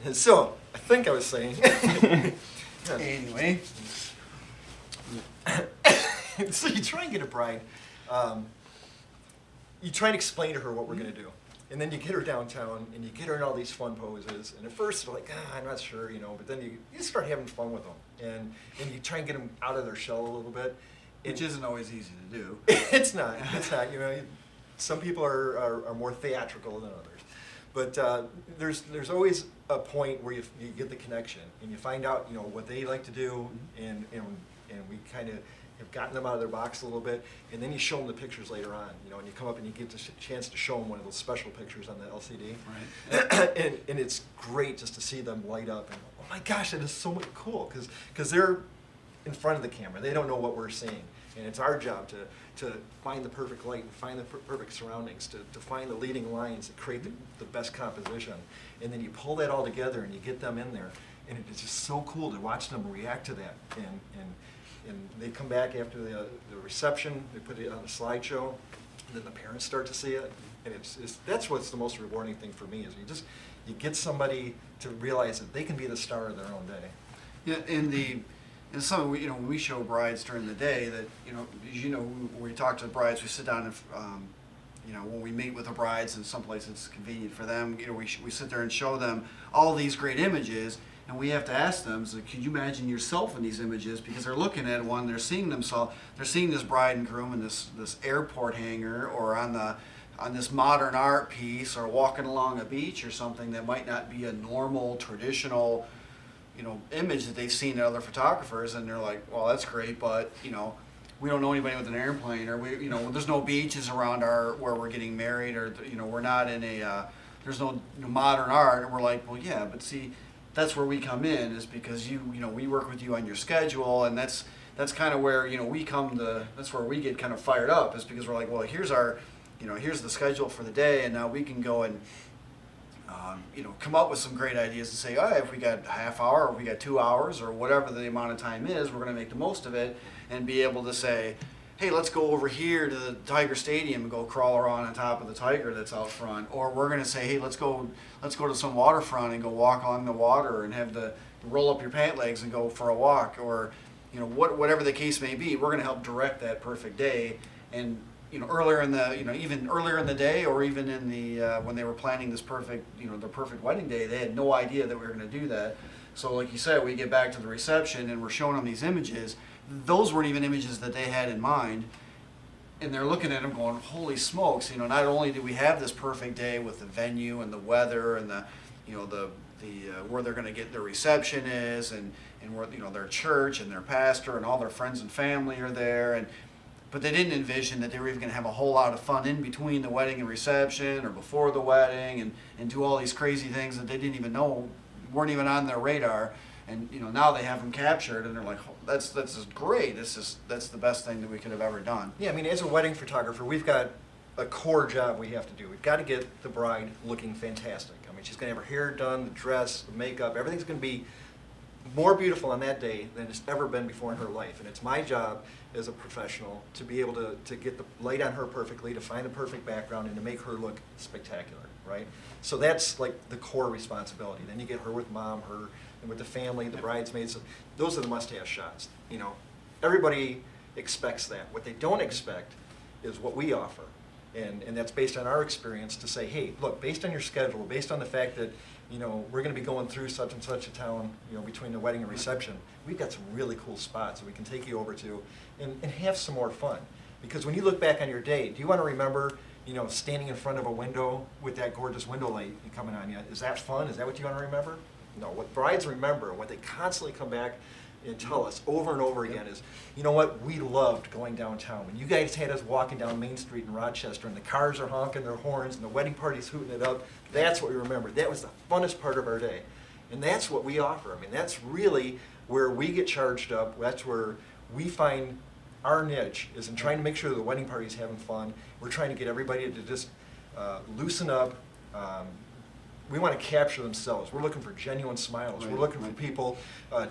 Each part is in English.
And so, I think I was saying. Anyway. So you try and get a bride. You try and explain to her what we're going to do. And then you get her downtown, and you get her in all these fun poses. And at first, they're like, I'm not sure, but then you start having fun with them. And you try and get them out of their shell a little bit. Which isn't always easy to do. It's not. Some people are more theatrical than others. But there's always a point where you get the connection, and you find out, what they like to do, and we kind of have gotten them out of their box a little bit, and then you show them the pictures later on, and you come up and you get the chance to show them one of those special pictures on the LCD. Right. and it's great just to see them light up, and oh my gosh, that is so cool, because they're in front of the camera. They don't know what we're seeing, and it's our job to find the perfect light and find the perfect surroundings, to find the leading lines that create the best composition. And then you pull that all together and you get them in there, and it's just so cool to watch them react to that. And they come back after the reception, they put it on a slideshow, and then the parents start to see it. And that's what's the most rewarding thing for me, is you get somebody to realize that they can be the star of their own day. Yeah, and some, when we show brides during the day, that, when we talk to the brides, we sit down and, when we meet with the brides in some place it's convenient for them, we sit there and show them all these great images, and we have to ask them, so could you imagine yourself in these images? Because they're looking at one, they're seeing themselves, they're seeing this bride and groom in this airport hangar, or on this modern art piece, or walking along a beach or something that might not be a normal, traditional, image that they've seen in other photographers, and they're like, well, that's great, but, we don't know anybody with an airplane, or there's no beaches around where we're getting married, or, we're not in there's no modern art, and we're like, well, yeah, but see, that's where we come in, is because we work with you on your schedule, and that's kind of where, that's where we get kind of fired up, is because we're like, well, here's the schedule for the day, and now we can go and come up with some great ideas and say, if we got a half hour, or we got 2 hours, or whatever the amount of time is, we're going to make the most of it, and be able to say, hey, let's go over here to the Tiger Stadium and go crawl around on top of the tiger that's out front. Or we're going to say, hey, let's go to some waterfront and go walk along the water and have to roll up your pant legs and go for a walk. Or, whatever the case may be, we're going to help direct that perfect day. And, earlier in the, even earlier in the day, or even in the, when they were planning this perfect, the perfect wedding day, they had no idea that we were going to do that. So like you said, we get back to the reception and we're showing them these images. Those weren't even images that they had in mind, and they're looking at them going, holy smokes, not only do we have this perfect day with the venue and the weather and the where they're going to get their reception is, and where, their church and their pastor and all their friends and family are there, but they didn't envision that they were even going to have a whole lot of fun in between the wedding and reception, or before the wedding, and do all these crazy things that they didn't even know, weren't even on their radar. And now they have them captured, and they're like, oh, that's great. That's the best thing that we could have ever done. Yeah, as a wedding photographer, we've got a core job we have to do. We've got to get the bride looking fantastic. She's going to have her hair done, the dress, the makeup, everything's going to be more beautiful on that day than it's ever been before in her life. And it's my job as a professional to be able to get the light on her perfectly, to find the perfect background, and to make her look spectacular, right? So that's like the core responsibility. Then you get her with mom, and with the family, the bridesmaids. Those are the must-have shots. Everybody expects that. What they don't expect is what we offer. And that's based on our experience, to say, hey, look, based on your schedule, based on the fact that, we're going to be going through such and such a town, between the wedding and reception, we've got some really cool spots that we can take you over to and have some more fun. Because when you look back on your day, do you want to remember, standing in front of a window with that gorgeous window light coming on you? Is that fun? Is that what you want to remember? No, what brides remember, and what they constantly come back and tell us over and over again is, we loved going downtown. When you guys had us walking down Main Street in Rochester, and the cars are honking their horns, and the wedding party's hooting it up, that's what we remember. That was the funnest part of our day. And that's what we offer. That's really where we get charged up. That's where we find our niche, is in trying to make sure the wedding party's having fun. We're trying to get everybody to just loosen up. We want to capture themselves. We're looking for genuine smiles. We're looking for people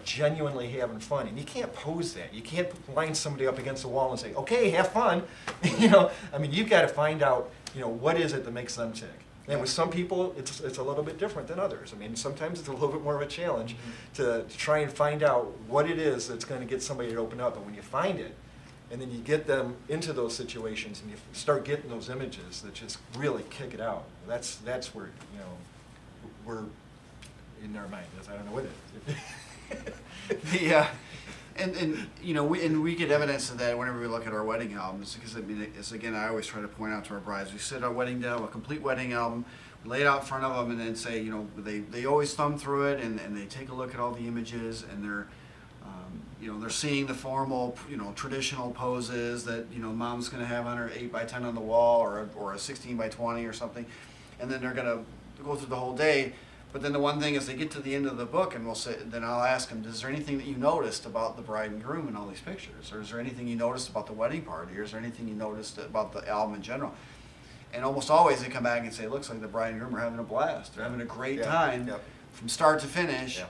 genuinely having fun. And you can't pose that. You can't line somebody up against the wall and say, okay, have fun. You've got to find out, what is it that makes them tick. And with some people, it's a little bit different than others. I mean, sometimes it's a little bit more of a challenge to try and find out what it is that's going to get somebody to open up. But when you find it, and then you get them into those situations, and you start getting those images that just really kick it out. That's where, you know, we're in our mind. I don't know what it is. The, and you know, we get evidence of that whenever we look at our wedding albums, because I mean, it's, again, I always try to point out to our brides, we sit our wedding down, a complete wedding album, we lay it out in front of them, and then say, you know, they always thumb through it, and they take a look at all the images, and they're, you know, they're seeing the formal, you know, traditional poses that, you know, mom's going to have on her 8x10 on the wall, or a 16x20 or something, and then they're going to go through the whole day. But then the one thing is, they get to the end of the book, and we'll say, then I'll ask them, is there anything that you noticed about the bride and groom in all these pictures? Or is there anything you noticed about the wedding party? Or is there anything you noticed about the album in general? And almost always they come back and say, it looks like the bride and groom are having a blast. They're having a great Yeah, time yep. from start to finish. Yeah.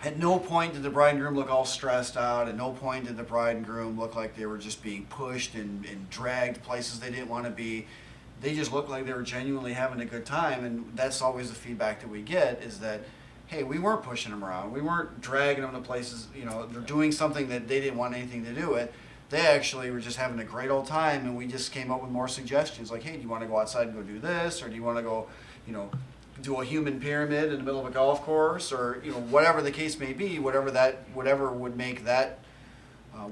At no point did the bride and groom look all stressed out. At no point did the bride and groom look like they were just being pushed and dragged places they didn't want to be. They just looked like they were genuinely having a good time, and that's always the feedback that we get, is that, hey, we weren't pushing them around. We weren't dragging them to places, you know, they're doing something that they didn't want anything to do with. They actually were just having a great old time, and we just came up with more suggestions, like, hey, do you want to go outside and go do this, or do you want to go, you know, do a human pyramid in the middle of a golf course, or, you know, whatever the case may be, whatever would make that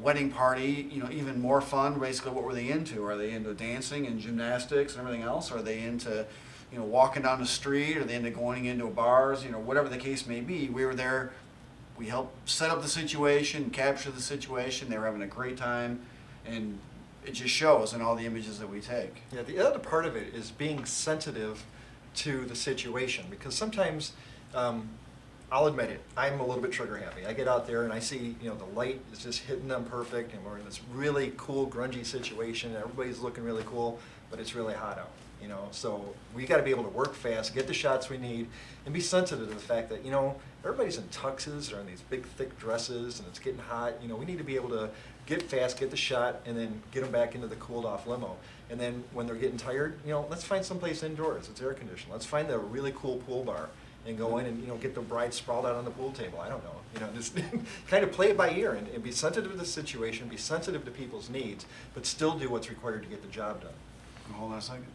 wedding party, you know, even more fun. Basically, what were they into? Are they into dancing and gymnastics and everything else? Are they into, you know, walking down the street? Are they into going into bars? You know, whatever the case may be, we were there. We helped set up the situation, capture the situation. They were having a great time, and it just shows in all the images that we take. Yeah, the other part of it is being sensitive to the situation, because sometimes, I'll admit it, I'm a little bit trigger happy. I get out there and I see, you know, the light is just hitting them perfect, and we're in this really cool, grungy situation, and everybody's looking really cool, but it's really hot out, you know? So we gotta be able to work fast, get the shots we need, and be sensitive to the fact that, you know, everybody's in tuxes or in these big, thick dresses, and it's getting hot. You know, we need to be able to get fast, get the shot, and then get them back into the cooled off limo. And then when they're getting tired, you know, let's find someplace indoors. It's air conditioned. Let's find a really cool pool bar and go in and, you know, get the bride sprawled out on the pool table. I don't know. You know, just kind of play it by ear, and be sensitive to the situation, be sensitive to people's needs, but still do what's required to get the job done. Hold on a second.